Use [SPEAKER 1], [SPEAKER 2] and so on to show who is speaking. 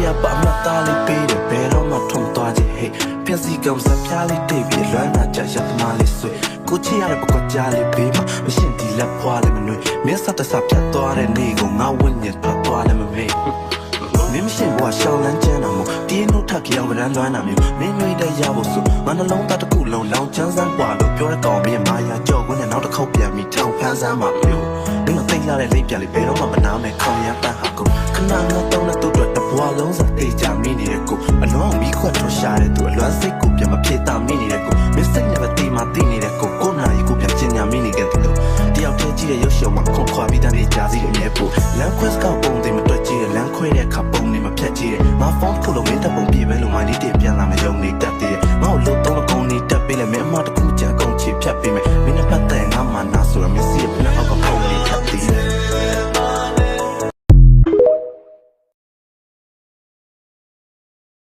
[SPEAKER 1] ရပါမသားလေးပေးတယ်ဘယ်တော့မှထုံသွားခြင်းဟဲ့ပြက်စီကောင်စပြားလေးတိတ်ပြီးလွမ်းနာကြရသမားလေးဆွေကိုချစ်ရတဲ့ပကွက်ကြားလေးပေးမှာမရှင်းဒီလက်ဖွာလေးမနှွေမင်းဆက်တဆပြတ်သွားတဲ့နေ့ကိုငါဝိညာဉ်ထွက်သွားလည်းမမေ့မင်းမရှိဘွားရှောင်းလန်းကျန်းတာမို့တင်းတို့ထက်ကြောင်ကရန်လွမ်းတာမျိုးမင်းမျိုးတည်းရဖို့ဆိုငါနှလုံးသားတစ်ခုလုံးလောင်ချမ်းစမ်းกว่าလို့ပြောတဲ့ကောင်မင်းမာယာကြော့ခွန်းနဲ့နောက်တစ်ခေါက်ပြန်ပြီးထောင်ဖန်းစမ်းမှာမျိုးမင်းမသိရတဲ့လိပ်ပြလေးဘယ်တော့မှမနာမဲ့ခေါင်ရမ်းပန်းဟာကိုခဏငါတောင်းတဲ့သူတို့တဘွားလုံးစတေးကြမိနေတဲ့ကိုအလွန်မီးခွက်ထွက်ရှာတဲ့သူအလွမ်းစိတ်ကိုပြန်မဖြစ်တာမိနေတဲ့ကိုမင်းစိတ်နဲ့မတီးမှတီးနေတဲ့ကိုနာရီကိုပြန်ကျင်ညာမိနေခဲ့တဲ့သူတယောက်တည်းကြည့်တဲ့ရုပ်ရှင်မှာခွန်ခွာပြီးတန်းနေကြစီတဲ့အမြဲပို့လမ်းခွဲစကောက်ပုံတွေမတွက်ကြည့်တဲ့လမ်းခွဲတဲ့ခါပုံတွေမဖြတ်ကြည့်တဲ့မဖုန်းခုလုံးမင်းတပ်ပုံပြပဲလို့မိုင်းလေးတင်ပြန်လာမ